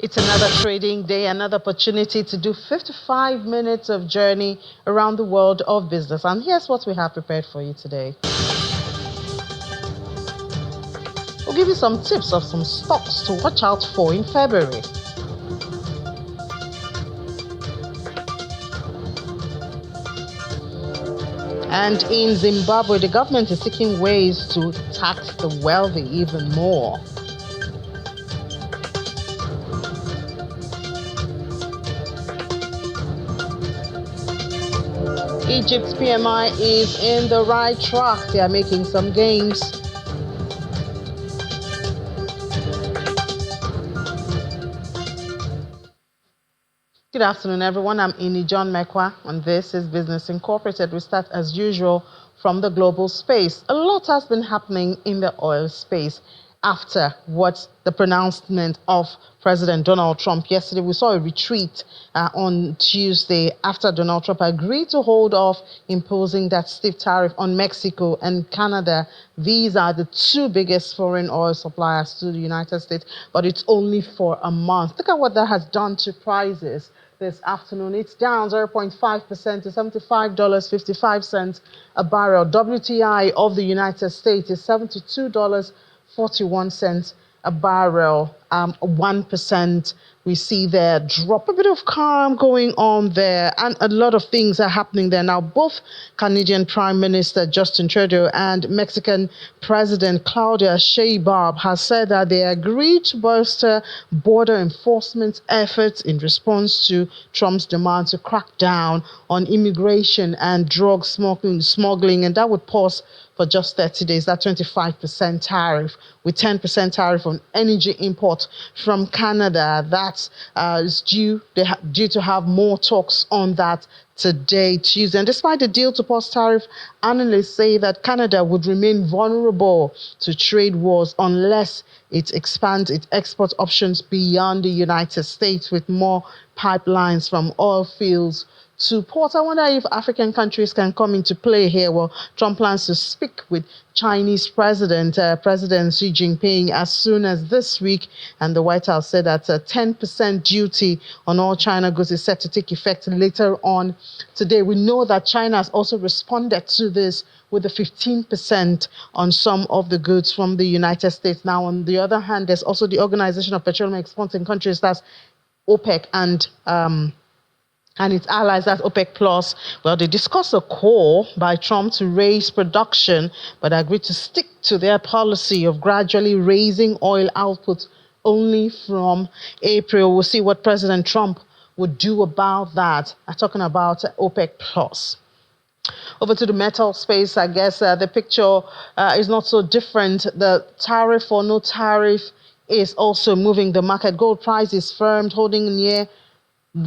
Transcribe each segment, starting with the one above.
It's another trading day, another opportunity to do 55 minutes of journey around the world of business. And here's what we have prepared for you today. We'll give you some tips of some stocks to watch out for in February. And in Zimbabwe, the government is seeking ways to tax the wealthy even more. Egypt's PMI is in the right track. They are making some gains. Good afternoon, everyone. I'm Ini John Mekwa, and this is Business Incorporated. We start, as usual, from the global space. A lot has been happening in the oil space after the pronouncement of President Donald Trump. Yesterday, we saw a retreat on Tuesday after Donald Trump agreed to hold off imposing that stiff tariff on Mexico and Canada. These are the two biggest foreign oil suppliers to the United States, but it's only for a month. Look at what that has done to prices this afternoon. It's down 0.5% to $75.55 a barrel. WTI of the United States is $72.41 a barrel. 1% we see there drop. A bit of calm going on there, and a lot of things are happening there now. Both Canadian Prime Minister Justin Trudeau and Mexican President Claudia Sheinbaum has said that they agreed to bolster border enforcement efforts in response to Trump's demand to crack down on immigration and drug smuggling, and that would pause for just 30 days, that 25% tariff, with 10% tariff on energy import from Canada. That is due to have more talks on that today, Tuesday. And despite the deal to pause tariff, analysts say that Canada would remain vulnerable to trade wars unless it expands its export options beyond the United States with more pipelines from oil fields to port. I wonder if African countries can come into play here. Well, Trump plans to speak with Chinese President Xi Jinping as soon as this week, and the White House said that a 10% duty on all China goods is set to take effect later on today. We know that China has also responded to this with the 15% on some of the goods from the United States. Now, on the other hand, there's also the Organization of Petroleum Exporting Countries, that's OPEC, and its allies, that's OPEC Plus. Well, they discussed a call by Trump to raise production, but agreed to stick to their policy of gradually raising oil output only from April. We'll see what President Trump would do about that. I'm talking about OPEC Plus. Over to the metal space, I guess the picture is not so different. The tariff or no tariff is also moving the market. Gold price is firm, holding near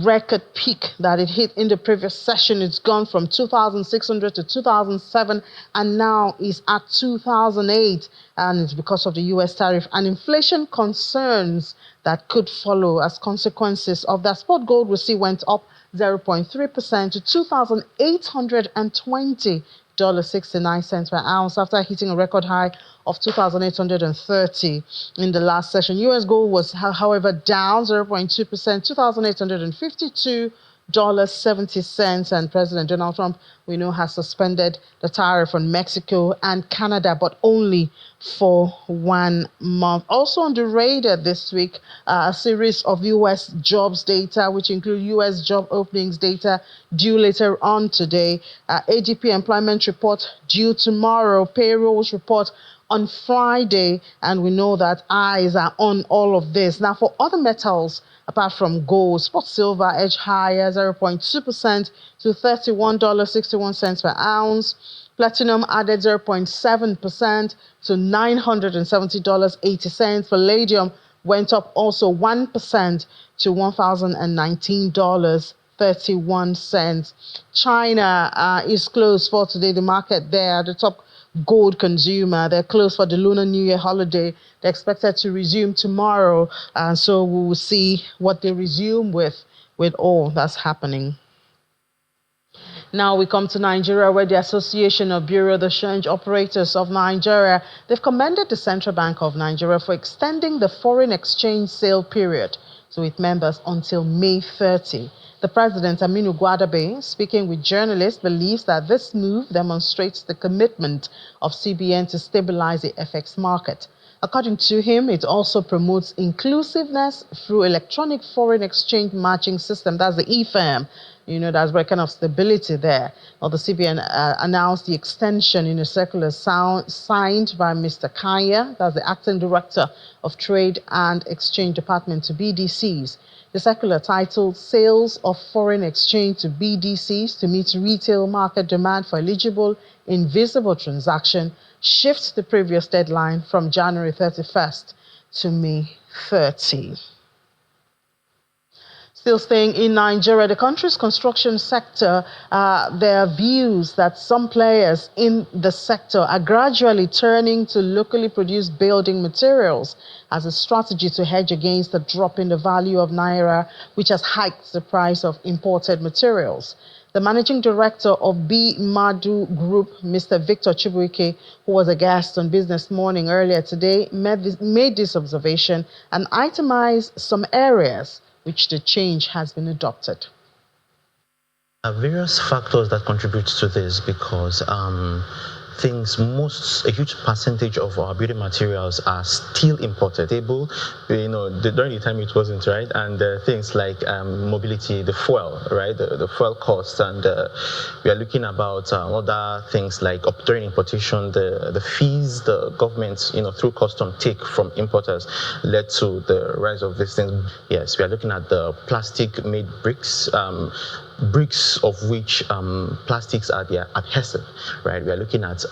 record peak that it hit in the previous session. It's gone from 2,600 to 2,007 and now is at 2,008, and it's because of the US tariff and inflation concerns that could follow as consequences of that. Spot gold we see went up 0.3% to $2,820.69 per ounce after hitting a record high of 2,830 in the last session. US gold was, however, down 0.2%, $2,852.70. And President Donald Trump, we know, has suspended the tariff on Mexico and Canada, but only for 1 month. Also on the radar this week, a series of U.S. jobs data, which include U.S. job openings data due later on today. ADP employment report due tomorrow, payrolls report on Friday, and we know that eyes are on all of this. Now, for other metals, apart from gold, spot silver edged higher 0.2% to $31.61 per ounce. Platinum added 0.7% to $970.80. Palladium went up also 1% to $1,019.31. China is closed for today. The market there, the top gold consumer, they're closed for the Lunar New Year holiday. They're expected to resume tomorrow, and so we will see what they resume with all that's happening. Now we come to Nigeria, where the Association of Bureau de Change Operators of Nigeria, they've commended the Central Bank of Nigeria for extending the foreign exchange sale period to its members until May 30. The president, Aminu Gwadabe, speaking with journalists, believes that this move demonstrates the commitment of CBN to stabilize the FX market. According to him, it also promotes inclusiveness through electronic foreign exchange matching system. That's the EFAM. There's very kind of stability there. Well, the CBN announced the extension in a circular signed by Mr. Kaya, that's the acting director of Trade and Exchange Department, to BDCs. The circular titled Sales of Foreign Exchange to BDCs to meet retail market demand for eligible invisible transaction shifts the previous deadline from January 31st to May 30. Still staying in Nigeria, the country's construction sector, there are views that some players in the sector are gradually turning to locally produced building materials as a strategy to hedge against the drop in the value of Naira, which has hiked the price of imported materials. The managing director of B. Madu Group, Mr. Victor Chibuike, who was a guest on Business Morning earlier today, made this observation and itemized some areas which the change has been adopted. Various factors that contribute to this because a huge percentage of our building materials are still imported. During the time it wasn't, right? And things like mobility, the fuel, right? The fuel costs, and we are looking about other things like during importation, the fees the government, through custom take from importers led to the rise of these things. Yes, we are looking at the plastic-made bricks. Bricks of which plastics are the adhesive, right? We are looking at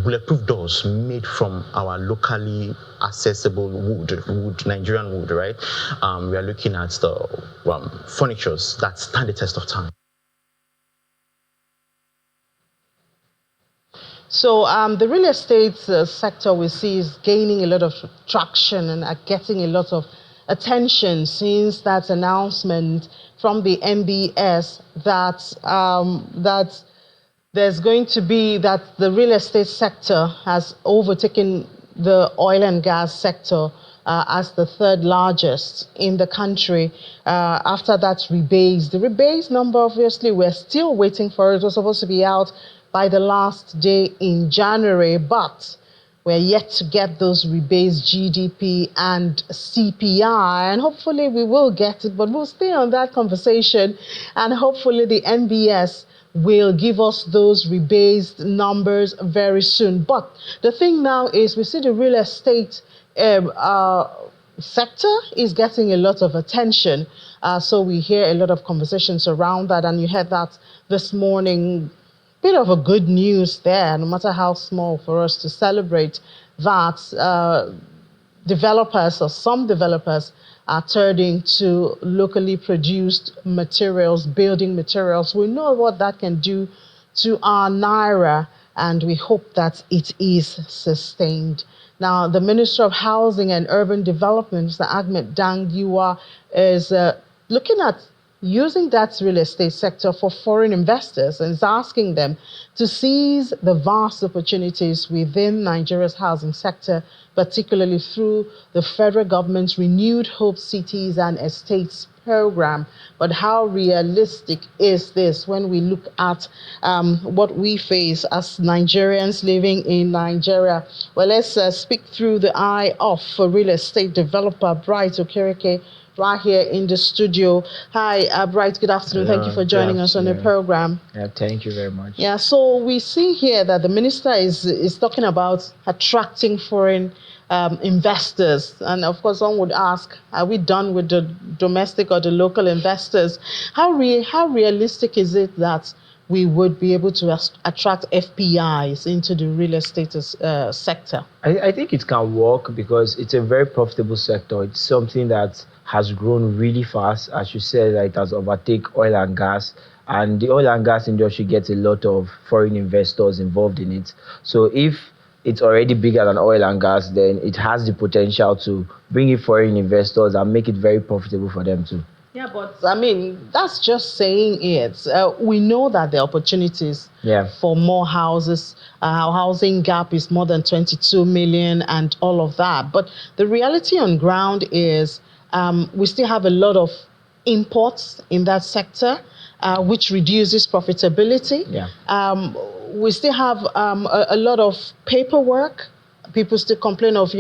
bulletproof doors made from our locally accessible wood, Nigerian wood, right? We are looking at the furnitures that stand the test of time. So the real estate sector we see is gaining a lot of traction and are getting a lot of attention since that announcement from the MBS that there's going to be that the real estate sector has overtaken the oil and gas sector as the third largest in the country. After that rebase, the rebase number, obviously, we're still waiting for it. It was supposed to be out by the last day in January, but we're yet to get those rebased GDP and CPI, and hopefully we will get it, but we'll stay on that conversation, and hopefully the NBS will give us those rebased numbers very soon. But the thing now is we see the real estate sector is getting a lot of attention, so we hear a lot of conversations around that, and you heard that this morning. Bit of a good news there, no matter how small, for us to celebrate that developers, or some developers, are turning to locally produced materials, building materials. We know what that can do to our Naira, and we hope that it is sustained. Now, the Minister of Housing and Urban Development, Mr. Ahmed Dangiwa, is looking at using that real estate sector for foreign investors and is asking them to seize the vast opportunities within Nigeria's housing sector, particularly through the federal government's Renewed Hope Cities and Estates program. But how realistic is this when we look at what we face as Nigerians living in Nigeria? Well, let's speak through the eye of a real estate developer, Bright Okereke, right here in the studio. Hi, Bright, good afternoon. Hello, thank you for joining us on the program. Yeah, thank you very much. Yeah, so we see here that the minister is talking about attracting foreign investors. And of course, one would ask, are we done with the domestic or the local investors? How realistic is it that we would be able to attract FPIs into the real estate sector? I think it can work because it's a very profitable sector. It's something that has grown really fast. As you said, it has overtaken oil and gas. And the oil and gas industry gets a lot of foreign investors involved in it. So if it's already bigger than oil and gas, then it has the potential to bring in foreign investors and make it very profitable for them too. Yeah, but I mean, that's just saying it. We know that the opportunities for more houses, our housing gap is more than 22 million and all of that. But the reality on ground is We still have a lot of imports in that sector, which reduces profitability. Yeah. We still have a lot of paperwork. People still complain of,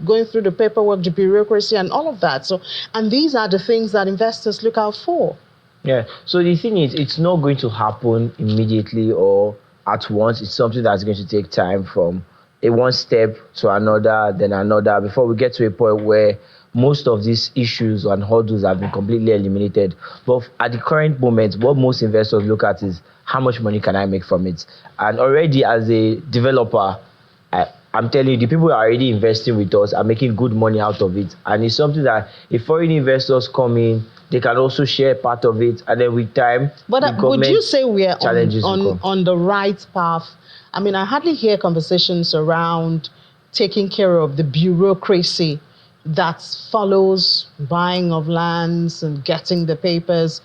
going through the paperwork, the bureaucracy, and all of that. So, and these are the things that investors look out for. Yeah. So the thing is, it's not going to happen immediately or at once. It's something that's going to take time from a one step to another, then another, before we get to a point where most of these issues and hurdles have been completely eliminated. But at the current moment, what most investors look at is how much money can I make from it? And already as a developer, I'm telling you, the people who are already investing with us are making good money out of it. And it's something that if foreign investors come in, they can also share part of it. And then with time, but would you say we are on the right path? I mean, I hardly hear conversations around taking care of the bureaucracy that follows buying of lands and getting the papers.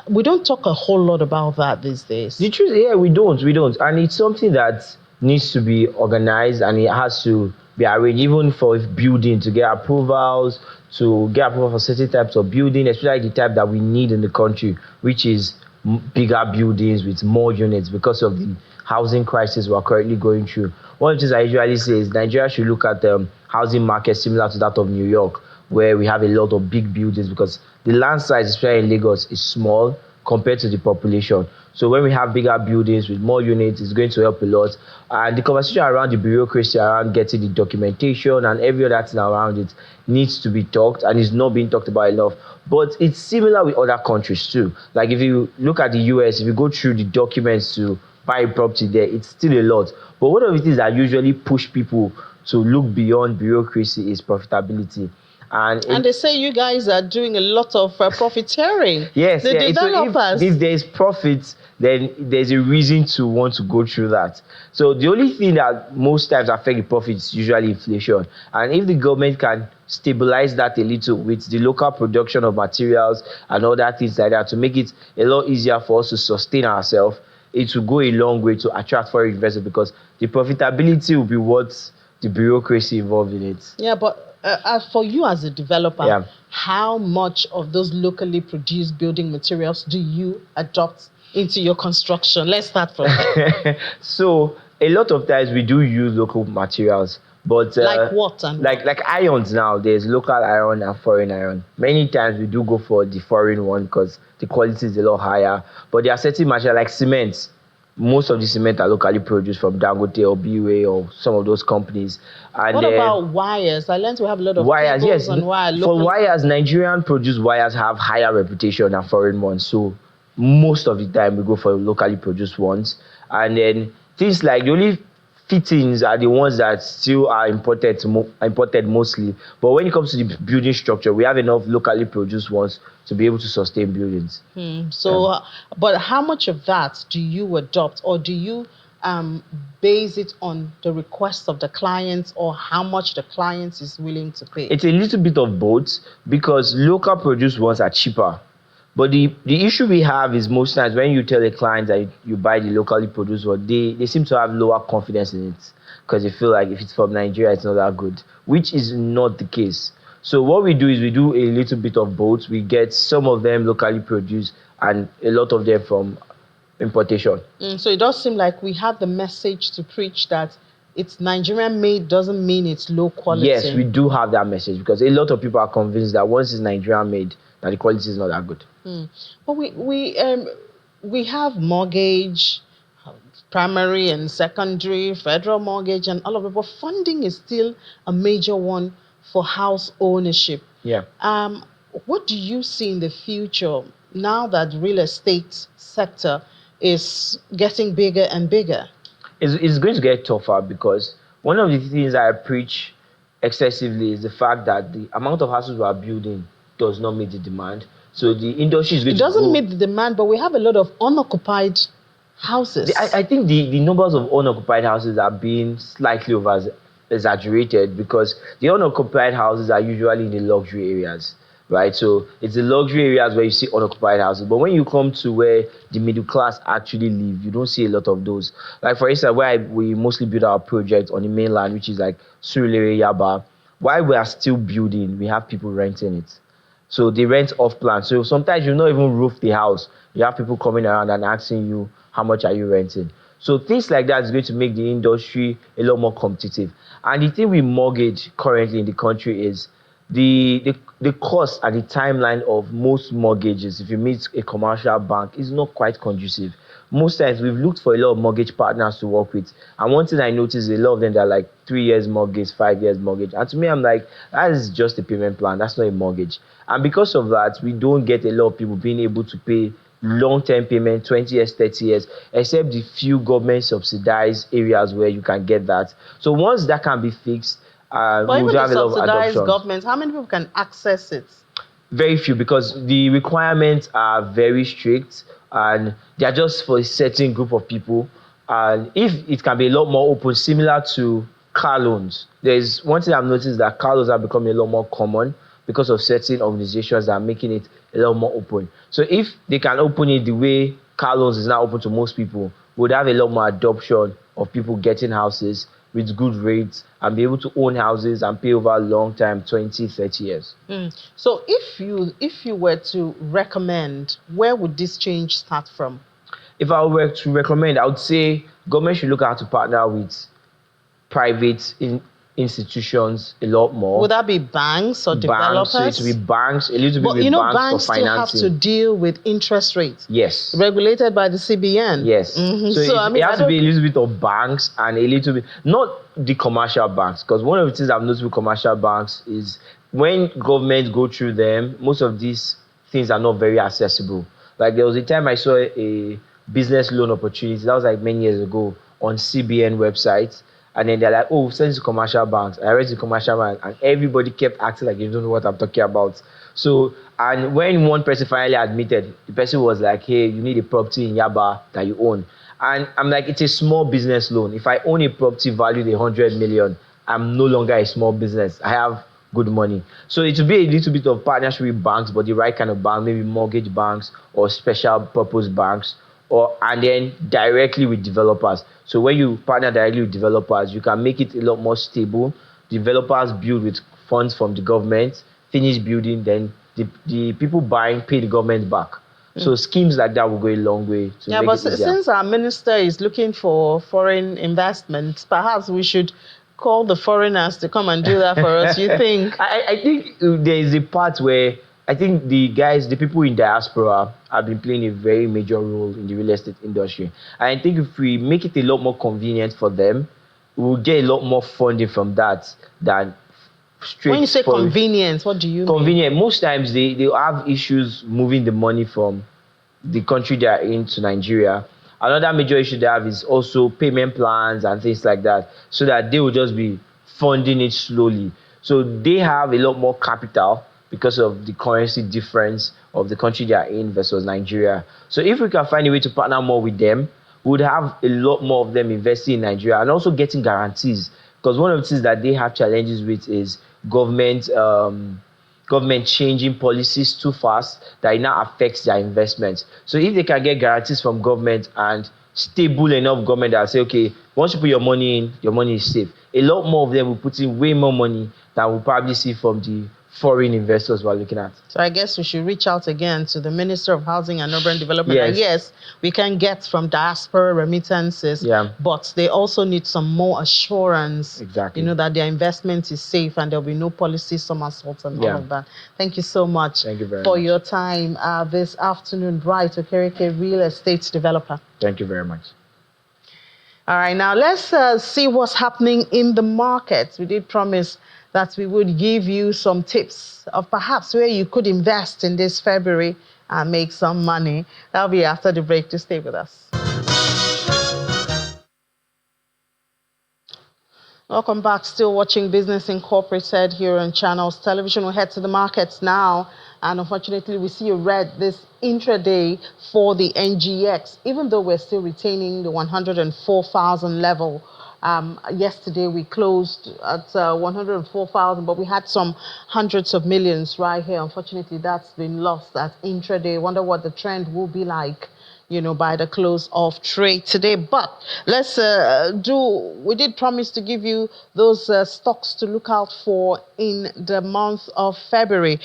We don't talk a whole lot about that these days. The truth, yeah, we don't. And it's something that needs to be organized, and it has to be arranged, even for building, to get approvals, for certain types of building, especially the type that we need in the country, which is bigger buildings with more units because of the housing crisis we're currently going through. One of the things I usually say is Nigeria should look at the housing market similar to that of New York, where we have a lot of big buildings, because the land size, especially in Lagos, is small compared to the population. So when we have bigger buildings with more units, it's going to help a lot. And the conversation around the bureaucracy, around getting the documentation and every other thing around it needs to be talked, and is not being talked about enough. But it's similar with other countries too. Like if you look at the US, if you go through the documents to buy a property there, it's still a lot. But one of the things that usually push people to look beyond bureaucracy is profitability. And they say you guys are doing a lot of profiteering. Yes, the developers. So if there's profits, then there's a reason to want to go through that. So the only thing that most times affects the profits is usually inflation. And if the government can stabilize that a little with the local production of materials and other things like that to make it a lot easier for us to sustain ourselves, it will go a long way to attract foreign investors, because the profitability will be what the bureaucracy involved in it. Yeah, but for you as a developer, how much of those locally produced building materials do you adopt into your construction? Let's start from there. So a lot of times we do use local materials, but like what? And like irons now, there's local iron and foreign iron. Many times we do go for the foreign one because the quality is a lot higher. But there are certain materials like cement. Most of the cement are locally produced from Dangote or BUA or some of those companies. And what about wires? I learned we have a lot of wires. Yes, and wire. For wires, Nigerian produced wires have higher reputation than foreign ones. So most of the time we go for locally produced ones. And then things like the only fittings are the ones that still are imported mostly. But when it comes to the building structure, we have enough locally produced ones to be able to sustain buildings. But how much of that do you adopt, or do you base it on the request of the clients, or how much the client is willing to pay? It's a little bit of both, because local produced ones are cheaper. But the issue we have is most times when you tell a client that you buy the locally produced one, they seem to have lower confidence in it, because they feel like if it's from Nigeria, it's not that good, which is not the case. So what we do is we do a little bit of both. We get some of them locally produced and a lot of them from importation. So it does seem like we have the message to preach that it's Nigerian made doesn't mean it's low quality. Yes, we do have that message, because a lot of people are convinced that once it's Nigerian made, that the quality is not that good. But we have mortgage, primary and secondary, federal mortgage, and all of it. But funding is still a major one for house ownership. Yeah. What do you see in the future now that the real estate sector is getting bigger and bigger? It's going to get tougher, because one of the things I preach excessively is the fact that the amount of houses we are building does not meet the demand. So the industry is going to grow. It doesn't meet the demand, but we have a lot of unoccupied houses. I think the numbers of unoccupied houses are being slightly exaggerated, because the unoccupied houses are usually in the luxury areas, right? So it's the luxury areas where you see unoccupied houses. But when you come to where the middle class actually live, you don't see a lot of those. Like for instance, where we mostly build our project on the mainland, which is like Surulere, Yaba, while we are still building, we have people renting it. So they rent off plan. So sometimes you not even roof the house. You have people coming around and asking you how much are you renting. So things like that is going to make the industry a lot more competitive. And the thing with mortgage currently in the country is the cost and the timeline of most mortgages, if you meet a commercial bank, is not quite conducive. Most times we've looked for a lot of mortgage partners to work with, and one thing I noticed, a lot of them, they're like 3 years mortgage, 5 years mortgage, and to me I'm like, that is just a payment plan, that's not a mortgage. And because of that, we don't get a lot of people being able to pay long-term payment, 20 years, 30 years, except the few government subsidized areas where you can get that. So once that can be fixed, But we even will the have a lot of subsidized adoption. government, how many people can access it? Very few, because the requirements are very strict and they are just for a certain group of people. And if it can be a lot more open, similar to car loans, there's one thing I've noticed, that car loans are becoming a lot more common because of certain organizations that are making it a lot more open. So if they can open it the way car loans is now open to most people, we'd have a lot more adoption of people getting houses with good rates and be able to own houses and pay over a long time, 20, 30 years. So if you were to recommend, where would this change start from? If I were to recommend, I would say government should look at how to partner with private institutions a lot more. Would that be banks or developers? So it will be banks, a little bit But with you know, banks banks for still have financing. to deal with interest rates. Yes. Regulated by the CBN. Yes. So I mean, it has to be a little bit of banks and a little bit, not the commercial banks, because one of the things I've noticed with commercial banks is when governments go through them, most of these things are not very accessible. Like there was a time I saw a business loan opportunity, that was like many years ago, on CBN website. And then they're like, oh, send it to commercial banks. I read to commercial banks, and everybody kept acting like you don't know what I'm talking about. So, and when one person finally admitted, the person was like, hey, you need a property in Yaba that you own. And I'm like, it's a small business loan. If I own a property valued 100 million, I'm no longer a small business. I have good money. So it will be a little bit of partnership with banks, but the right kind of bank, maybe mortgage banks or special purpose banks, and then directly with developers. So when you partner directly with developers, you can make it a lot more stable. Developers build with funds from the government, finish building, then the people buying pay the government back. So schemes like that will go a long way to make but it easier. since our minister is looking for foreign investments, perhaps we should call the foreigners to come and do that for us. You think? I think there is a part where I think the people in diaspora have been playing a very major role in the real estate industry. And I think if we make it a lot more convenient for them, we'll get a lot more funding from that than straight. When you say convenience, what do you mean? Convenient. Most times they have issues moving the money from the country they are in to Nigeria. Another major issue they have is also payment plans and things like that, so that they will just be funding it slowly. So they have a lot more capital because of the currency difference of the country they are in versus Nigeria. So if we can find a way to partner more with them, we would have a lot more of them investing in Nigeria and also getting guarantees. Because one of the things that they have challenges with is government changing policies too fast that it now affects their investments. So if they can get guarantees from government and stable enough government that say, okay, once you put your money in, your money is safe, a lot more of them will put in way more money than we'll probably see from the foreign investors we're looking at. So I guess we should reach out again to the Minister of Housing and Urban Development. Yes. And yes, we can get from diaspora remittances, but they also need some more assurance, Exactly. that their investment is safe and there'll be no policy somersaults and all of that. Thank you so much for your time this afternoon. Right, Okereke, real estate developer. Thank you very much. All right, now let's see what's happening in the markets. We did promise that we would give you some tips of perhaps where you could invest in this February and make some money. That'll be after the break. To stay with us. Welcome back. Still watching Business Incorporated here on Channels Television. We'll head to the markets now. And unfortunately, we see a red this intraday for the NGX, even though we're still retaining the 104,000 level. Yesterday we closed at 104,000, but we had some hundreds of millions right here. Unfortunately, that's been lost at intraday. Wonder what the trend will be like by the close of trade today. But let's we did promise to give you those stocks to look out for in the month of February.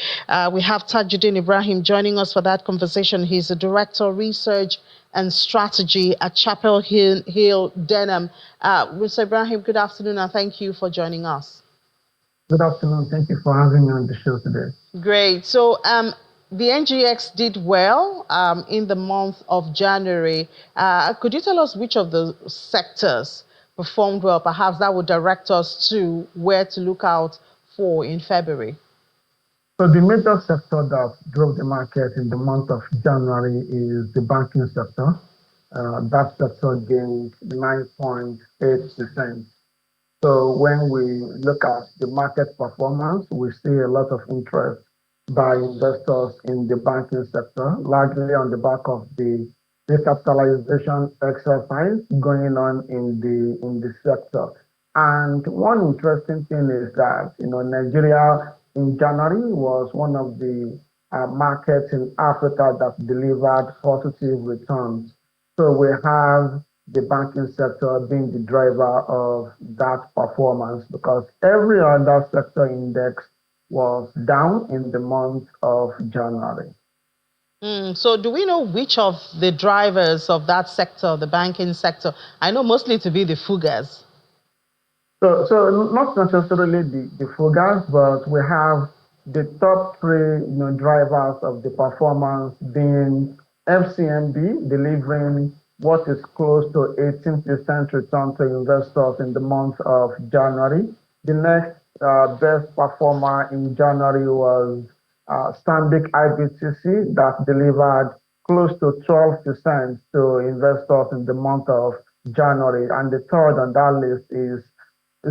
We have Tajuddin Ibrahim joining us for that conversation. He's the Director of Research and Strategy at Chapel Hill Denham. Mr. Ibrahim, good afternoon, and thank you for joining us. Good afternoon. Thank you for having me on the show today. Great. So the NGX did well in the month of January. Could you tell us which of the sectors performed well? Perhaps that would direct us to where to look out for in February. So the major sector that drove the market in the month of January is the banking sector. That sector gained 9.8%. So when we look at the market performance, we see a lot of interest by investors in the banking sector, largely on the back of the recapitalization exercise going on in the sector. And one interesting thing is that Nigeria in January was one of the markets in Africa that delivered positive returns. So we have the banking sector being the driver of that performance because every other sector index was down in the month of January. So do we know which of the drivers of that sector, the banking sector? I know mostly to be the fugas. So not necessarily the fugas, but we have the top three drivers of the performance being FCMB delivering what is close to 18% return to investors in the month of January. The next best performer in January was Stanbic IBTC that delivered close to 12% to investors in the month of January. And the third on that list is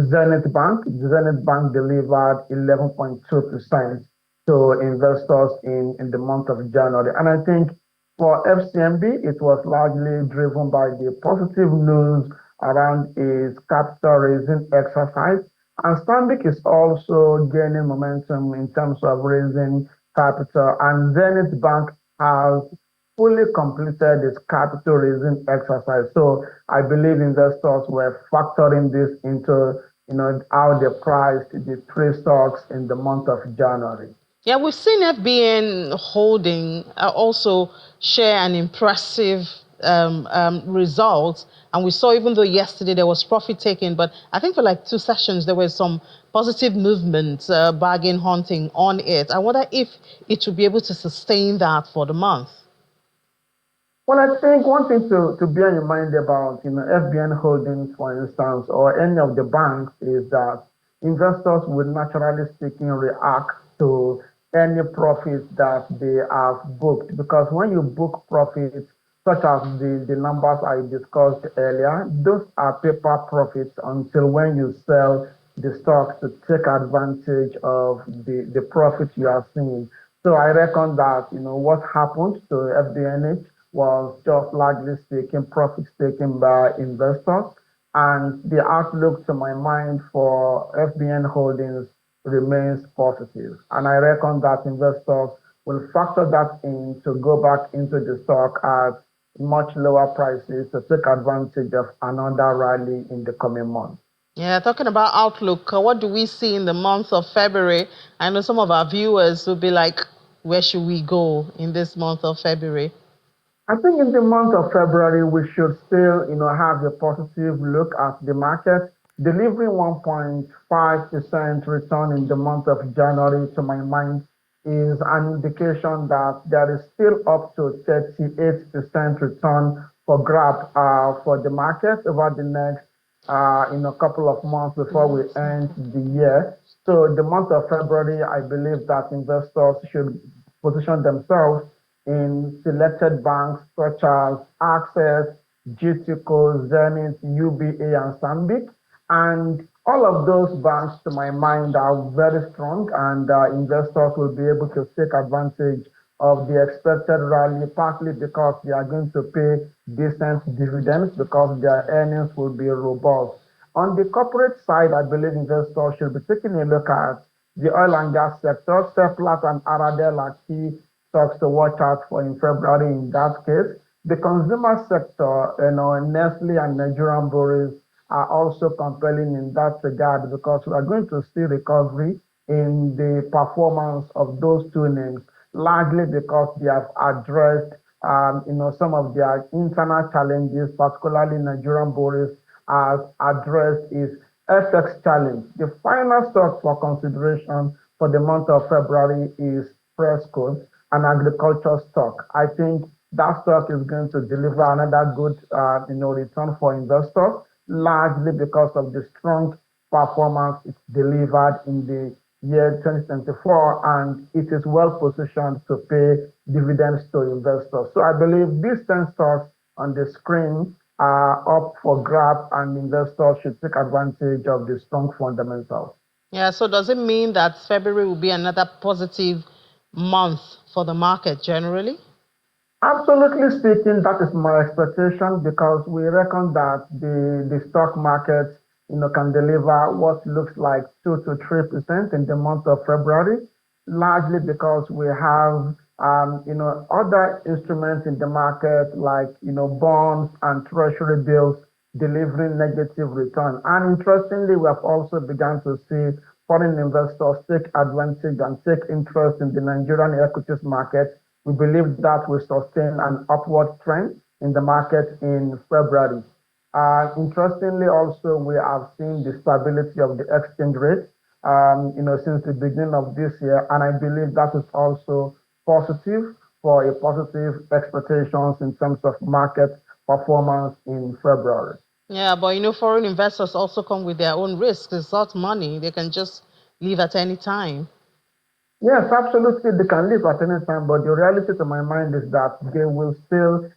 Zenith Bank. Zenith Bank delivered 11.2% to investors in the month of January. And I think for FCMB, it was largely driven by the positive news around its capital raising exercise. And Stanbic is also gaining momentum in terms of raising capital. And Zenith Bank has fully completed its capital raising exercise. So I believe investors were factoring this into how they priced the three stocks in the month of January. Yeah, we've seen FBN Holding also share an impressive result. And we saw, even though yesterday there was profit taking, but I think for like 2 sessions, there was some positive movement, bargain hunting on it. I wonder if it will be able to sustain that for the month. Well, I think one thing to bear in mind about FBN Holdings, for instance, or any of the banks is that investors would naturally speaking react to any profits that they have booked. Because when you book profits, such as the numbers I discussed earlier, those are paper profits until when you sell the stocks to take advantage of the profit you are seeing. So I reckon that what happened to FBNH was just largely speaking profits taken by investors, and the outlook to my mind for FBN Holdings remains positive. And I reckon that investors will factor that in to go back into the stock at much lower prices to take advantage of another rally in the coming months. Yeah, talking about outlook, what do we see in the month of February? I know some of our viewers will be like, where should we go in this month of February? I think in the month of February, we should still, have a positive look at the market. Delivering 1.5% return in the month of January, to my mind, is an indication that there is still up to 38% return for grab for the market over the next a couple of months before we end the year. So the month of February, I believe that investors should position themselves in selected banks such as Access, GTCO, Zenith, UBA, and Stanbic. And all of those banks, to my mind, are very strong, and investors will be able to take advantage of the expected rally, partly because they are going to pay decent dividends because their earnings will be robust. On the corporate side, I believe investors should be taking a look at the oil and gas sector. Seplat and Aradel are key stocks to watch out for in February in that case. The consumer sector, Nestle and Nigerian breweries are also compelling in that regard because we are going to see recovery in the performance of those two names, largely because they have addressed, some of their internal challenges, particularly Nigerian breweries has addressed is FX challenge. The final stock for consideration for the month of February is Fresco, an agriculture stock. I think that stock is going to deliver another good, return for investors, largely because of the strong performance it's delivered in the year 2024, and it is well positioned to pay dividends to investors. So I believe these 10 stocks on the screen are up for grabs, and investors should take advantage of the strong fundamentals. Yeah, so does it mean that February will be another positive month for the market generally? Absolutely speaking, that is my expectation because we reckon that the stock market, can deliver what looks like 2 to 3% in the month of February, largely because we have, other instruments in the market like, bonds and treasury bills delivering negative return. And interestingly, we have also begun to see foreign investors take advantage and take interest in the Nigerian equities market. We believe that will sustain an upward trend in the market in February. Interestingly, also, we have seen the stability of the exchange rate, since the beginning of this year, and I believe that is also positive for a positive expectations in terms of market performance in February. Yeah, but foreign investors also come with their own risks. It's not money. They can just leave at any time. Yes, absolutely. They can leave at any time, but the reality to my mind is that they will still,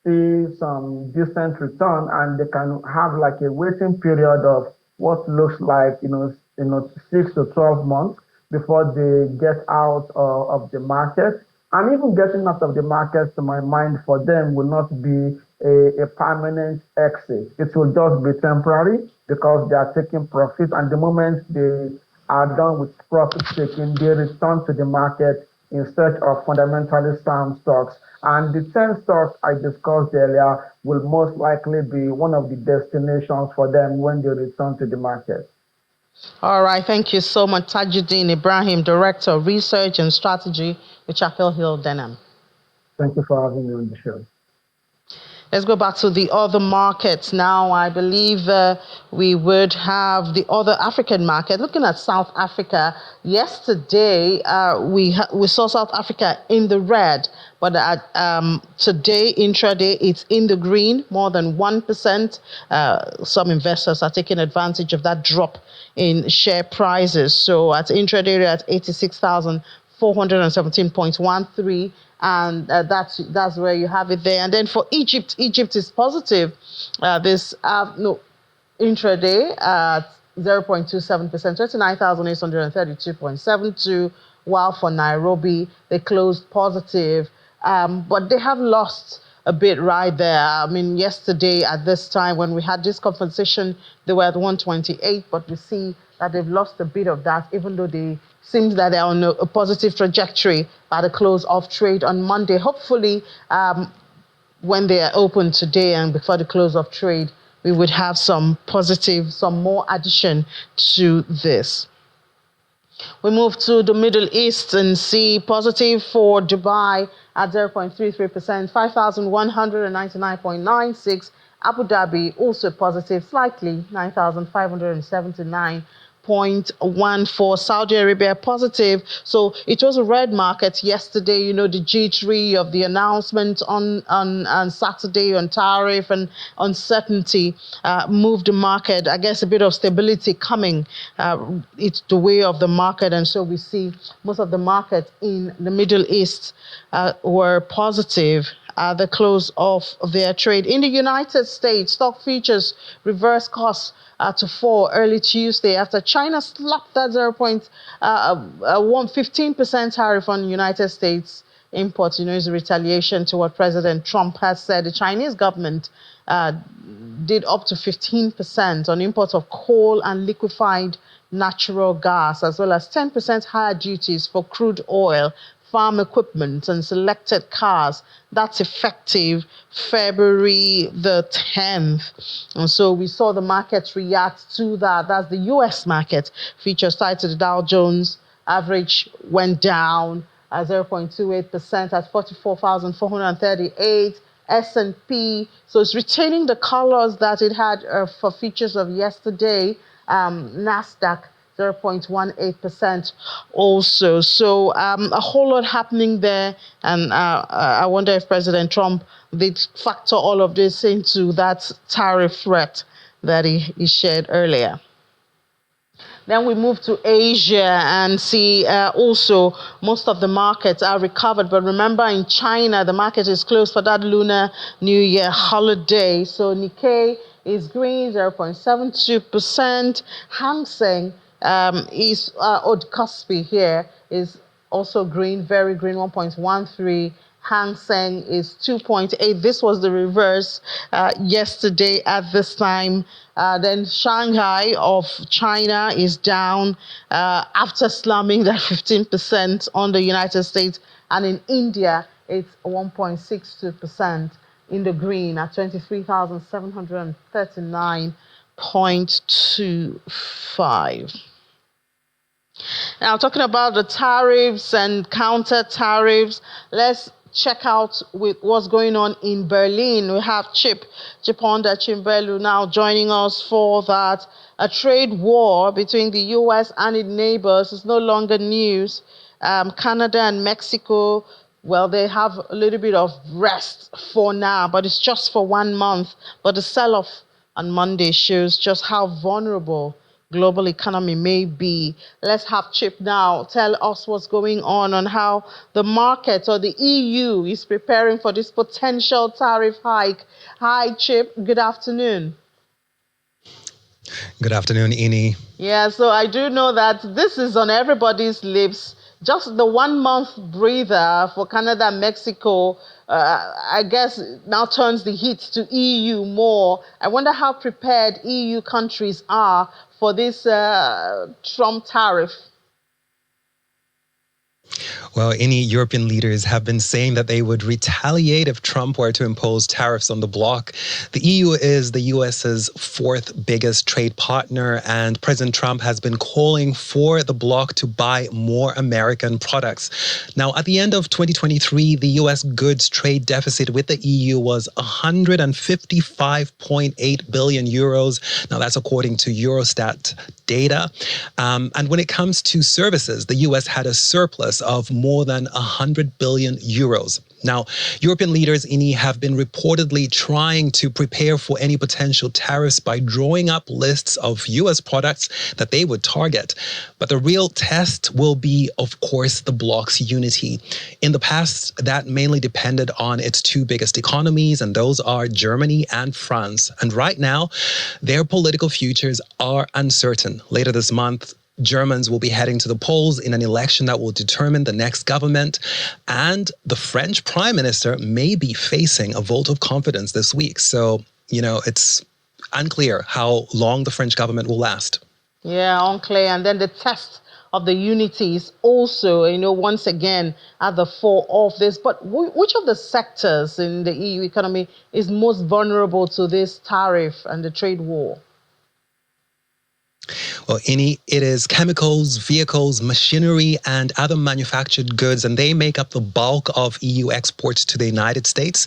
see some decent return, and they can have like a waiting period of what looks like, 6 to 12 months before they get out of the market. And even getting out of the market, to my mind, for them will not be a permanent exit. It will just be temporary because they are taking profit, and the moment they are done with profit taking, they return to the market in search of fundamentally sound stocks. And the 10 stocks I discussed earlier will most likely be one of the destinations for them when they return to the market. All right, thank you so much, Tajuddin Ibrahim, Director of Research and Strategy with Chapel Hill Denham. Thank you for having me on the show. Let's go back to the other markets now. I believe we would have the other African market. Looking at South Africa, yesterday we saw South Africa in the red, but today, intraday, it's in the green, more than 1%. Some investors are taking advantage of that drop in share prices. So at intraday, we're at 86,417.13, and that's where you have it there. And then for Egypt, Egypt is positive. This intraday at 0.27%, 29,832.72, while for Nairobi they closed positive, but they have lost a bit right there. I mean, yesterday at this time when we had this conversation, they were at 128, but we see that they've lost a bit of that, even though they seems that they're on a positive trajectory by the close of trade on Monday. Hopefully, when they are open today and before the close of trade, we would have some more addition to this. We move to the Middle East and see positive for Dubai at 0.33%, 5,199.96. Abu Dhabi also positive slightly, 9,579.14. Saudi Arabia positive. So it was a red market yesterday. The G3 of the announcement on Saturday on tariff and uncertainty moved the market. I guess a bit of stability coming. It's the way of the market, and so we see most of the markets in the Middle East were positive at the close of their trade. In the United States, stock futures reverse course to fall early Tuesday after China slapped that 0.15% tariff on United States imports. Is a retaliation to what President Trump has said. The Chinese government did up to 15% on imports of coal and liquefied natural gas, as well as 10% higher duties for crude oil farm equipment and selected cars. That's effective February the 10th. And so we saw the markets react to that. That's the US market. Futures tied to the Dow Jones average went down 0.28% at 44,438. S&P, so it's retaining the colors that it had for features of yesterday. Nasdaq 0.18% also. So a whole lot happening there, and I wonder if President Trump did factor all of this into that tariff threat that he shared earlier. Then we move to Asia and see also most of the markets are recovered. But remember, in China, the market is closed for that Lunar New Year holiday. So Nikkei is green, 0.72%. Hang Seng is Kospi here is also green, very green, 1.13. Hang Seng is 2.8. This was the reverse yesterday at this time. Then Shanghai of China is down after slamming that 15% on the United States. And in India, it's 1.62% in the green at 23,739.25. Now, talking about the tariffs and counter tariffs, let's check out with what's going on in Berlin. We have Chiponda Chimbelu now joining us for that. A trade war between the U.S. and its neighbors is no longer news. Canada and Mexico, well, they have a little bit of rest for now, but it's just for 1 month. But the sell-off on Monday shows just how vulnerable global economy may be. Let's have Chip now tell us what's going on how the market or the EU is preparing for this potential tariff hike. Hi, Chip. Good afternoon. Good afternoon, Ini. Yeah, so I do know that this is on everybody's lips. Just the 1 month breather for Canada and Mexico, I guess, now turns the heat to EU more. I wonder how prepared EU countries are for this Trump tariff. Well, any European leaders have been saying that they would retaliate if Trump were to impose tariffs on the bloc. The EU is the US's fourth biggest trade partner, and President Trump has been calling for the bloc to buy more American products. Now, at the end of 2023, the US goods trade deficit with the EU was 155.8 billion euros. Now, that's according to Eurostat data. And when it comes to services, the US had a surplus of more than 100 billion euros. Now, European leaders, Ini, have been reportedly trying to prepare for any potential tariffs by drawing up lists of US products that they would target. But the real test will be, of course, the bloc's unity. In the past, that mainly depended on its two biggest economies, and those are Germany and France. And right now, their political futures are uncertain. Later this month, Germans will be heading to the polls in an election that will determine the next government. And the French prime minister may be facing a vote of confidence this week. So, it's unclear how long the French government will last. Yeah, unclear. And then the test of the unity is also, once again at the fore of this. But which of the sectors in the EU economy is most vulnerable to this tariff and the trade war? Well, Ini, it is chemicals, vehicles, machinery, and other manufactured goods, and they make up the bulk of EU exports to the United States.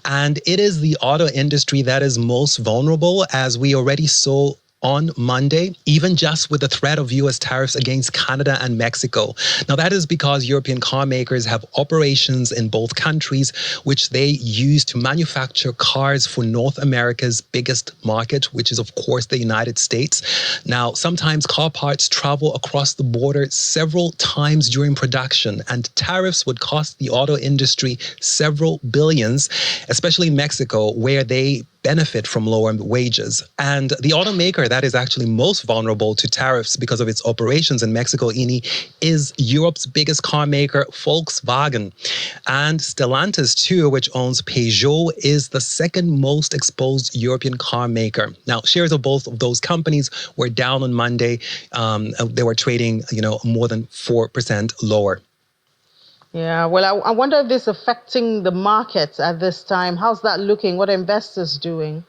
And it is the auto industry that is most vulnerable, as we already saw on Monday, even just with the threat of US tariffs against Canada and Mexico. Now, that is because European car makers have operations in both countries, which they use to manufacture cars for North America's biggest market, which is, of course, the United States. Now, sometimes car parts travel across the border several times during production, and tariffs would cost the auto industry several billions, especially in Mexico, where they benefit from lower wages. And the automaker that is actually most vulnerable to tariffs because of its operations in Mexico, Ini, is Europe's biggest car maker, Volkswagen. And Stellantis, too, which owns Peugeot, is the second most exposed European car maker. Now, shares of both of those companies were down on Monday. They were trading, more than 4% lower. Yeah, well, I wonder if this is affecting the markets at this time. How's that looking? What are investors doing?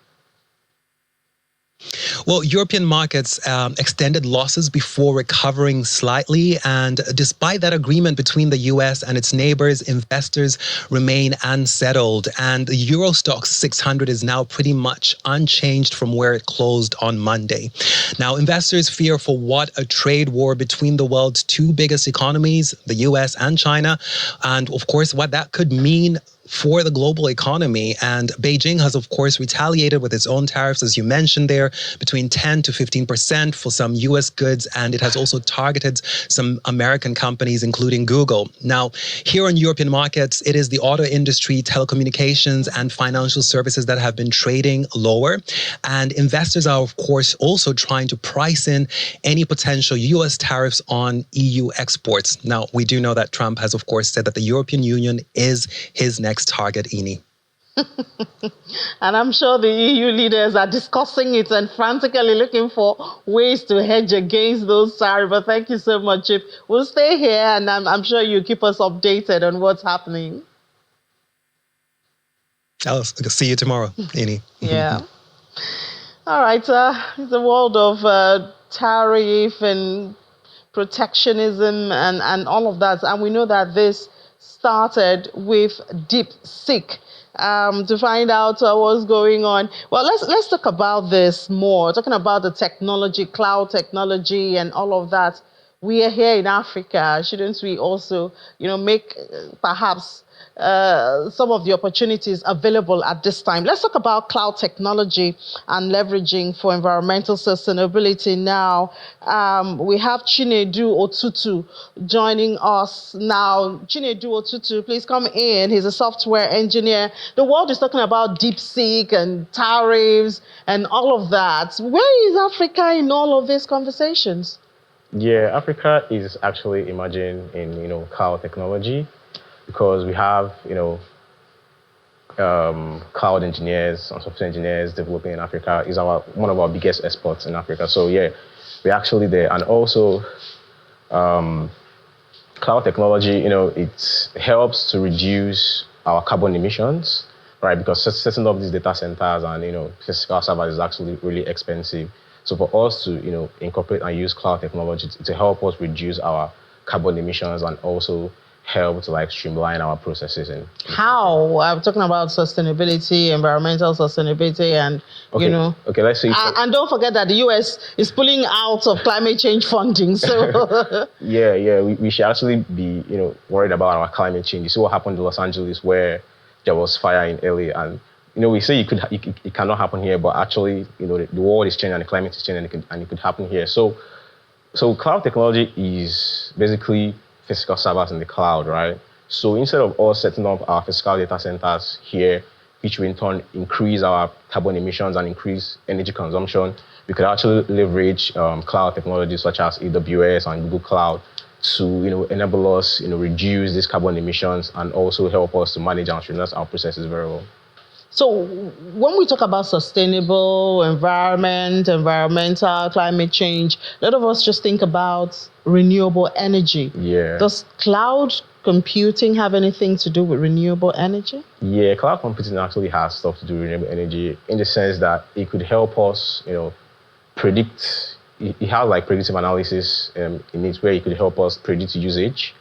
Well, European markets extended losses before recovering slightly. And despite that agreement between the US and its neighbors, investors remain unsettled. And the Euro Stoxx 600 is now pretty much unchanged from where it closed on Monday. Now, investors fear for what a trade war between the world's two biggest economies, the US and China, and of course, what that could mean for the global economy. And Beijing has, of course, retaliated with its own tariffs, as you mentioned there, between 10 to 15% for some US goods. And it has also targeted some American companies, including Google. Now, here on European markets, it is the auto industry, telecommunications, and financial services that have been trading lower. And investors are, of course, also trying to price in any potential US tariffs on EU exports. Now, we do know that Trump has, of course, said that the European Union is his next target, Ini. And I'm sure the EU leaders are discussing it and frantically looking for ways to hedge against those tariffs. But thank you so much, Chip. We'll stay here, and I'm sure you keep us updated on what's happening. I'll see you tomorrow, Ini. Yeah. All right. It's a world of tariff and protectionism and all of that. And we know that this started with DeepSeek. To find out what's going on. Well, let's talk about this more. Talking about the technology, cloud technology, and all of that. We are here in Africa. Shouldn't we also, make perhaps some of the opportunities available at this time? Let's talk about cloud technology and leveraging for environmental sustainability now. We have Chinedu Otutu joining us now. Chinedu Otutu, please come in. He's a software engineer. The world is talking about DeepSeek and tariffs and all of that. Where is Africa in all of these conversations? Yeah, Africa is actually emerging in, cloud technology, because we have, cloud engineers and software engineers developing in Africa. Is one of our biggest exports in Africa. So yeah, we're actually there. And also, cloud technology, it helps to reduce our carbon emissions, right? Because setting up these data centers and, physical servers is actually really expensive. So for us to, incorporate and use cloud technology to help us reduce our carbon emissions and also help to streamline our processes. And how? I'm talking about sustainability, environmental sustainability, and Okay, let's say. And don't forget that the US is pulling out of climate change funding. So yeah, we should actually be worried about our climate change. You see what happened in Los Angeles, where there was fire in LA, and we say it cannot happen here, but actually the world is changing and the climate is changing, and it could happen here. So cloud technology is basically physical servers in the cloud, right? So instead of us setting up our physical data centers here, which will in turn increase our carbon emissions and increase energy consumption, we could actually leverage cloud technologies such as AWS and Google Cloud to enable us reduce these carbon emissions and also help us to manage and streamline our processes very well. So when we talk about sustainable environment, environmental, climate change, a lot of us just think about renewable energy. Yeah. Does cloud computing have anything to do with renewable energy? Yeah, cloud computing actually has stuff to do with renewable energy in the sense that it could help us, predict. It has predictive analysis in it where it could help us predict usage.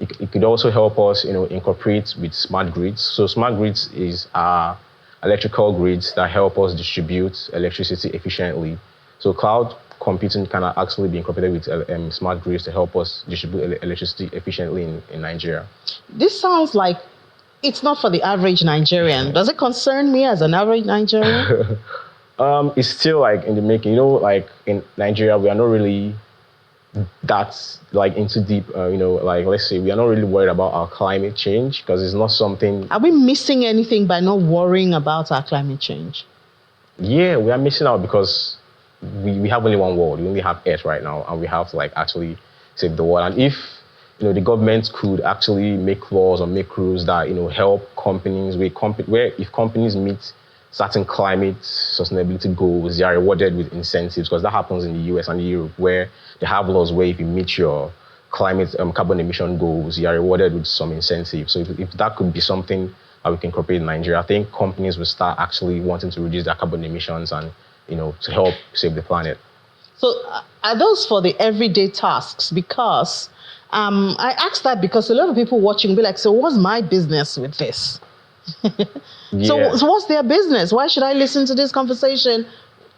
It could also help us, incorporate with smart grids. So smart grids is electrical grids that help us distribute electricity efficiently. So cloud computing can actually be incorporated with smart grids to help us distribute electricity efficiently in Nigeria. This sounds like it's not for the average Nigerian. Does it concern me as an average Nigerian? It's still in the making. In Nigeria, we are not really that into deep, let's say we are not really worried about our climate change because it's not something. Are we missing anything by not worrying about our climate change? Yeah, we are missing out because we have only one world. We only have Earth right now, and we have to actually save the world. And if the government could actually make laws or make rules that help companies where if companies meet certain climate sustainability goals, they are rewarded with incentives, because that happens in the US and Europe, where they have laws where if you meet your climate carbon emission goals, you are rewarded with some incentive. So if that could be something that we can incorporate in Nigeria, I think companies will start actually wanting to reduce their carbon emissions and, to help save the planet. So are those for the everyday tasks? Because I asked that because a lot of people watching will be like, so what's my business with this? Yeah. So what's their business? Why should I listen to this conversation?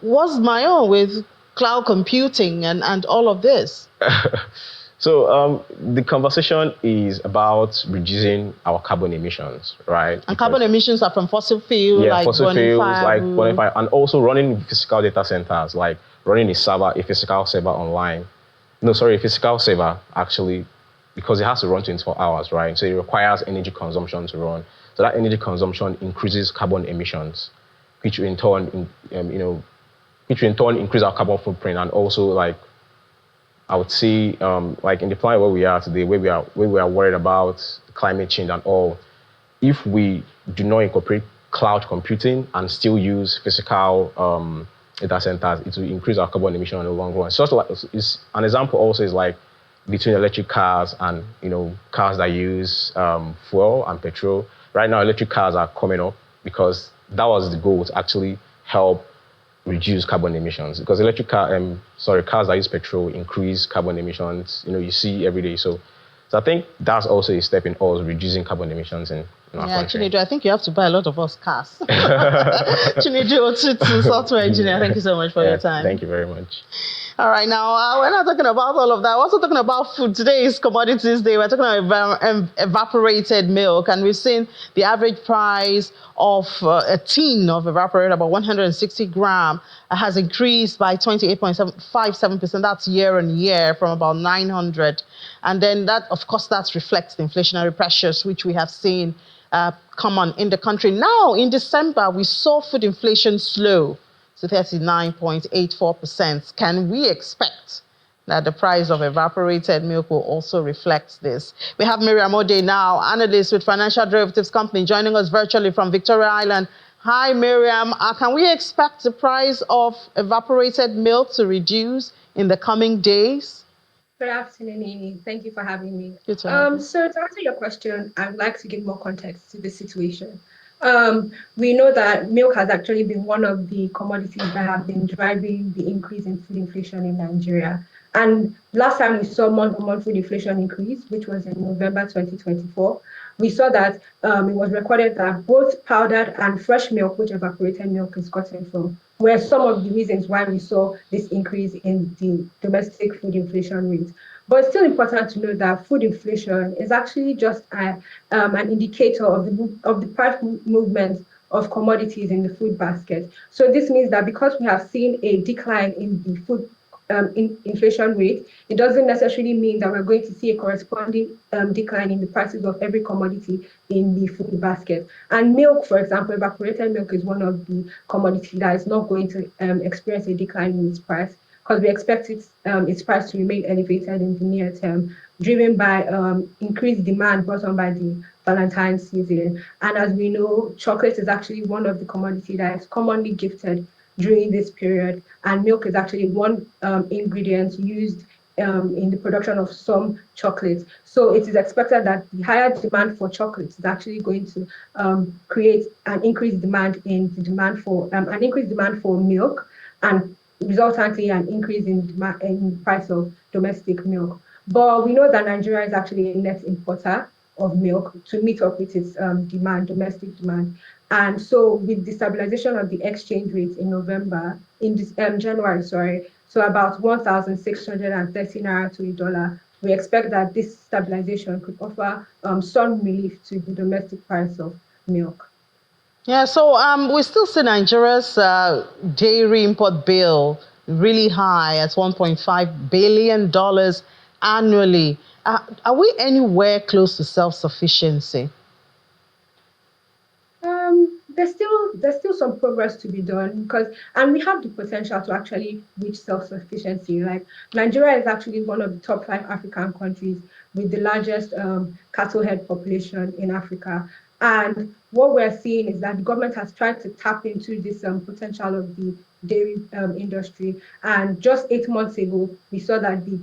What's my own with cloud computing and all of this? So the conversation is about reducing our carbon emissions, right? And carbon emissions are from fossil fuels, yeah, like fossil fuels, like wood. burning fire, and also running physical data centers, like running a physical server online. No, sorry, a physical server actually, because it has to run 24 hours, right? So it requires energy consumption to run. So that energy consumption increases carbon emissions, which in turn, increase our carbon footprint, and also like I would say, like in the planet where we are today, where we are worried about climate change and all, if we do not incorporate cloud computing and still use physical data centers, it will increase our carbon emission in the long run. So it's an example also is like between electric cars and cars that use fuel and petrol. Right now, electric cars are coming up because that was the goal, to actually help reduce carbon emissions, because cars that use petrol increase carbon emissions. You see every day. So I think that's also a step in us reducing carbon emissions in our country. Chinedu, I think you have to buy a lot of us cars. Chinedu Otutu, software engineer, thank you so much for your time. Thank you very much. All right, now we're not talking about all of that. We're also talking about food. Today is Commodities Day. We're talking about evaporated milk, and we've seen the average price of a tin of evaporated, about 160 gram, has increased by 28.57%. That's year on year, from about 900. And then that, of course, that reflects the inflationary pressures which we have seen come on in the country. Now, in December, we saw food inflation slow to 39.84%. Can we expect that the price of evaporated milk will also reflect this? We have Miriam Ode now, analyst with Financial Derivatives Company, joining us virtually from Victoria Island. Hi, Miriam. Can we expect the price of evaporated milk to reduce in the coming days? Good afternoon, Amy. Thank you for having me. Good to have you. So to answer your question, I would like to give more context to the situation. We know that milk has actually been one of the commodities that have been driving the increase in food inflation in Nigeria. And last time we saw month-on-month food inflation increase, which was in November 2024, we saw that it was recorded that both powdered and fresh milk, which evaporated milk is gotten from, were some of the reasons why we saw this increase in the domestic food inflation rate. But it's still important to note that food inflation is actually just an indicator of the price movement of commodities in the food basket. So this means that because we have seen a decline in the food inflation rate, it doesn't necessarily mean that we're going to see a corresponding decline in the prices of every commodity in the food basket. And milk, for example, evaporated milk is one of the commodities that is not going to experience a decline in its price, because we expect its price to remain elevated in the near term, driven by increased demand brought on by the Valentine's season. And as we know, chocolate is actually one of the commodities that is commonly gifted during this period, and milk is actually one ingredient used in the production of some chocolates. So it is expected that the higher demand for chocolates is actually going to create an increased demand in the demand for milk, and resultantly an increase in the price of domestic milk. But we know that Nigeria is actually a net importer of milk to meet up with its domestic demand. And so with the stabilization of the exchange rate in January, so about 1,630 naira to a dollar, we expect that this stabilization could offer some relief to the domestic price of milk. Yeah, so we still see Nigeria's dairy import bill really high at $1.5 billion annually. Are we anywhere close to self-sufficiency? There's still some progress to be done, and we have the potential to actually reach self-sufficiency. Like, Nigeria is actually one of the top 5 African countries with the largest cattle head population in Africa. And what we're seeing is that the government has tried to tap into this potential of the dairy industry. And just 8 months ago, we saw that the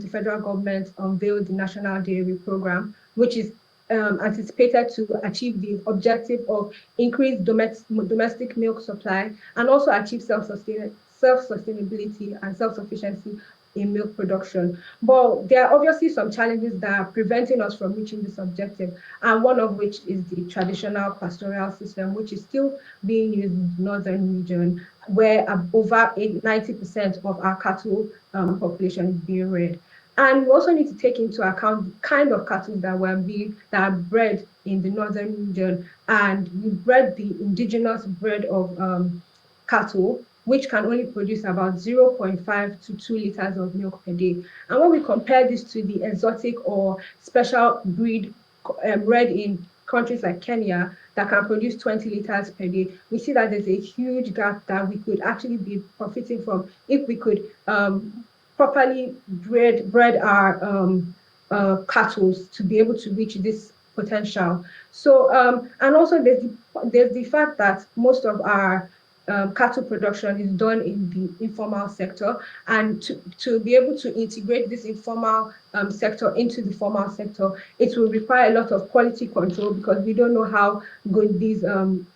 federal government, unveiled the National Dairy Program, which is anticipated to achieve the objective of increased domestic milk supply and also achieve self-sustainability and self-sufficiency in milk production. But there are obviously some challenges that are preventing us from reaching this objective, and one of which is the traditional pastoral system, which is still being used in the northern region, where over 90% of our cattle population is being reared. And we also need to take into account the kind of cattle that are bred in the northern region. And we bred the indigenous breed of cattle, which can only produce about 0.5 to 2 liters of milk per day. And when we compare this to the exotic or special breed bred in countries like Kenya that can produce 20 liters per day, we see that there's a huge gap that we could actually be profiting from if we could properly bred our cattle to be able to reach this potential. So, and also there's the fact that most of our cattle production is done in the informal sector, and to be able to integrate this informal sector into the formal sector, it will require a lot of quality control, because we don't know how good this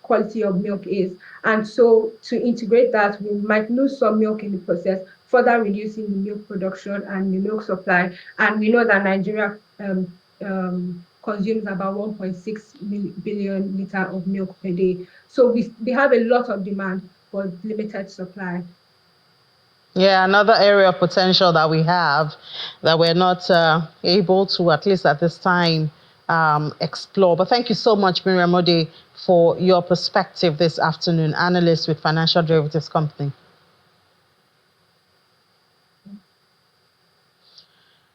quality of milk is. And so to integrate that, we might lose some milk in the process, further reducing the milk production and the milk supply. And we know that Nigeria consumes about 1.6 billion liters of milk per day. So we have a lot of demand for limited supply. Yeah, another area of potential that we have that we're not able to, at least at this time, explore. But thank you so much, Miriam Ode, for your perspective this afternoon, analyst with Financial Derivatives Company.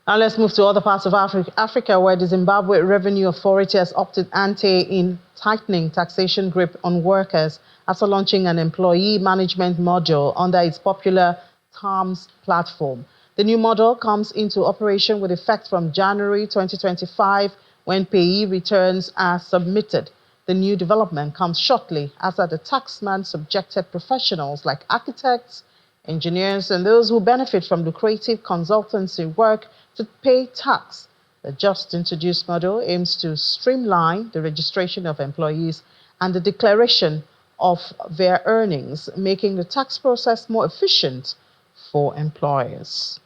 Now let's move to other parts of Africa, where the Zimbabwe Revenue Authority has opted ante in tightening taxation grip on workers after launching an employee management module under its popular TARMS platform. The new model comes into operation with effect from January 2025, when payee returns are submitted. The new development comes shortly after the taxman subjected professionals like architects, engineers, and those who benefit from lucrative consultancy work to pay tax. The just introduced model aims to streamline the registration of employees and the declaration of their earnings, making the tax process more efficient for employers.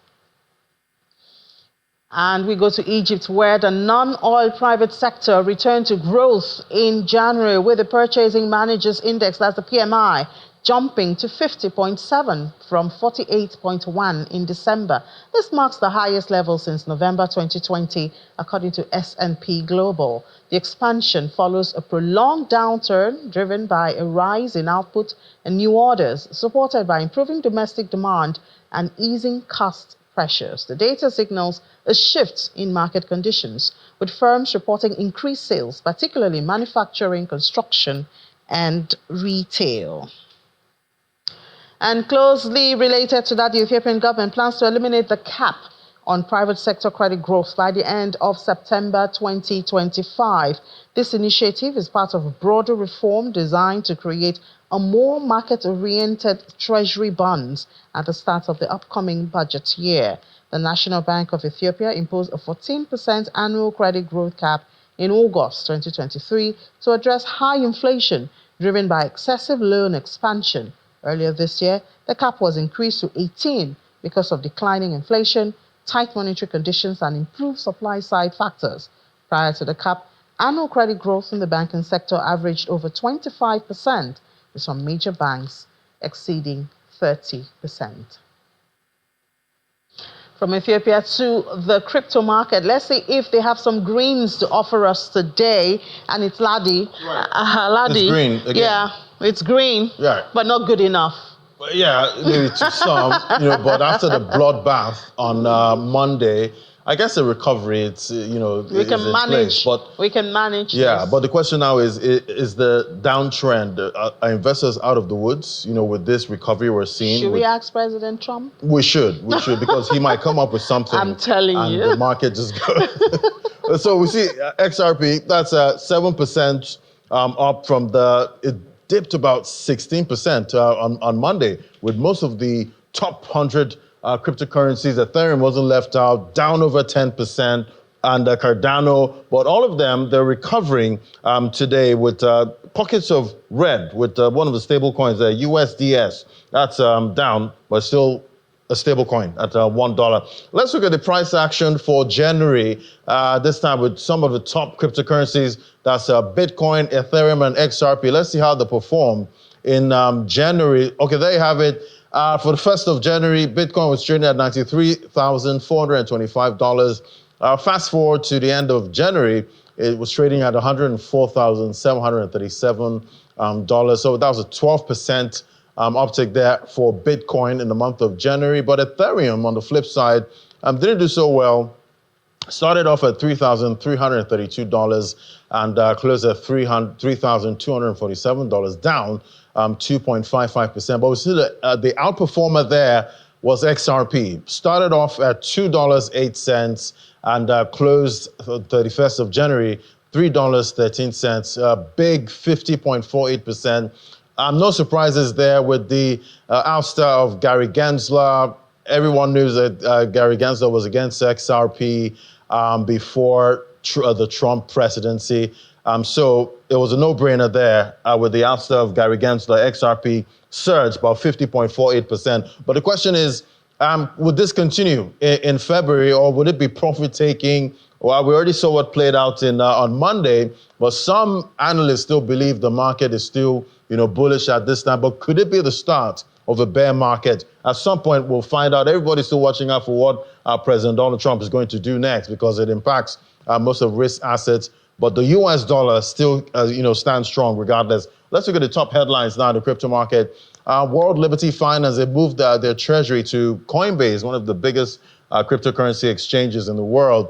And we go to Egypt, where the non-oil private sector returned to growth in January, with the Purchasing Managers Index, that's the PMI, jumping to 50.7 from 48.1 in December. This marks the highest level since November 2020, according to S&P Global. The expansion follows a prolonged downturn driven by a rise in output and new orders, supported by improving domestic demand and easing cost pressures. The data signals a shift in market conditions, with firms reporting increased sales, particularly manufacturing, construction, and retail. And closely related to that, the Ethiopian government plans to eliminate the cap on private sector credit growth by the end of September 2025. This initiative is part of a broader reform designed to create a more market-oriented treasury bonds at the start of the upcoming budget year. The National Bank of Ethiopia imposed a 14% annual credit growth cap in August 2023 to address high inflation driven by excessive loan expansion. Earlier this year, the cap was increased to 18 because of declining inflation, tight monetary conditions, and improved supply-side factors. Prior to the cap, annual credit growth in the banking sector averaged over 25%, with some major banks exceeding 30%. From Ethiopia to the crypto market, let's see if they have some greens to offer us today. And it's Ladi. Right. Ladi. It's green again. Yeah, it's green, Yeah. but not good enough. Yeah, maybe to some, but after the bloodbath on Monday, I guess the recovery, it's, We can is in manage. place, but We can manage. yeah, this. but the question now is the downtrend, are investors out of the woods, with this recovery we're seeing? Should we ask President Trump? We should, because he might come up with something. I'm telling and you. the market just goes. So we see XRP, that's 7% up from it dipped about 16% on Monday, with most of the top 100 cryptocurrencies. Ethereum wasn't left out, down over 10%, and Cardano, but all of them, they're recovering today with pockets of red, with one of the stable coins, USDS, that's down, but still a stable coin at $1. Let's look at the price action for January, this time with some of the top cryptocurrencies. That's Bitcoin, Ethereum, and XRP. Let's see how they perform in January. Okay, there you have it. For the 1st of January, Bitcoin was trading at $93,425. Fast forward to the end of January, it was trading at $104,737. So that was a 12% uptick there for Bitcoin in the month of January. But Ethereum, on the flip side, didn't do so well. Started off at $3,332 and closed at $3,247, down 2.55%. But we see the outperformer there was XRP. Started off at $2.08 and closed 31st of January, $3.13, a big 50.48%. No surprises there with the ouster of Gary Gensler. Everyone knew that Gary Gensler was against XRP before the Trump presidency. So it was a no-brainer there with the ouster of Gary Gensler. XRP surged about 50.48%. But the question is, would this continue in February, or would it be profit-taking? Well, we already saw what played out on Monday, but some analysts still believe the market is still, bullish at this time. But could it be the start of a bear market? At some point, we'll find out. Everybody's still watching out for what President Donald Trump is going to do next, because it impacts most of risk assets. But the U.S. dollar still, stands strong regardless. Let's look at the top headlines now in the crypto market. World Liberty Finance, they moved their treasury to Coinbase, one of the biggest cryptocurrency exchanges in the world.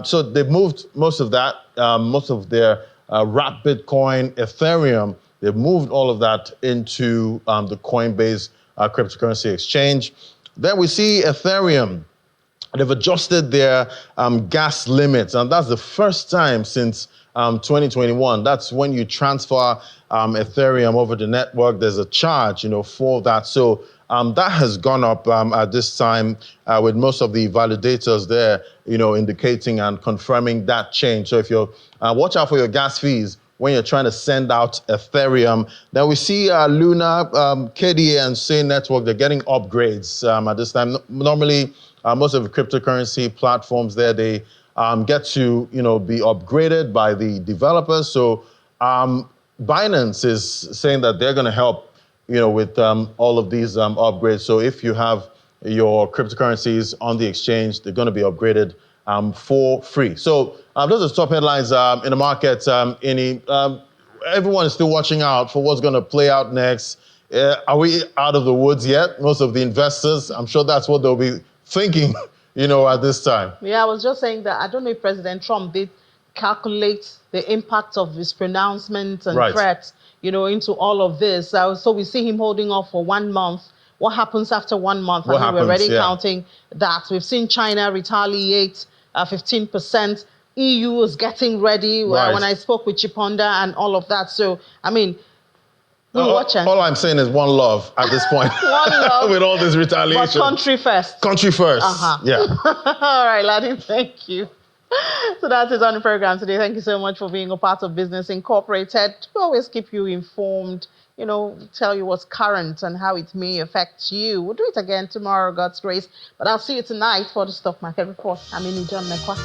So they've moved most of that, most of their wrapped Bitcoin, Ethereum, they've moved all of that into the Coinbase cryptocurrency exchange. Then we see Ethereum. They've adjusted their gas limits, and that's the first time since 2021. That's when you transfer Ethereum over the network. There's a charge, for that. So that has gone up at this time with most of the validators there, indicating and confirming that change. So if you're watch out for your gas fees when you're trying to send out Ethereum. Then we see Luna, KDA, and Sane Network, they're getting upgrades at this time. Normally, most of the cryptocurrency platforms there, they get to, be upgraded by the developers. So Binance is saying that they're going to help, with all of these upgrades. So if you have your cryptocurrencies on the exchange, they're going to be upgraded for free. So those are the top headlines in the market. Everyone is still watching out for what's going to play out next. Are we out of the woods yet? Most of the investors, I'm sure that's what they'll be thinking, at this time. Yeah, I was just saying that I don't know if President Trump did calculate the impact of his pronouncements and threats, into all of this. So we see him holding off for 1 month. What happens after 1 month? We're already counting that. We've seen China retaliate 15%. EU is getting ready. When I spoke with Chiponda and all of that. So, all I'm saying is one love at this point. One love. With all this retaliation. But country first. Country first. Yeah. All right, Ladin, thank you. So that's it on the program today. Thank you so much for being a part of Business Incorporated. We always keep you informed, tell you what's current and how it may affect you. We'll do it again tomorrow, God's grace. But I'll see you tonight for the Stock Market Report. I'm John Mekwa.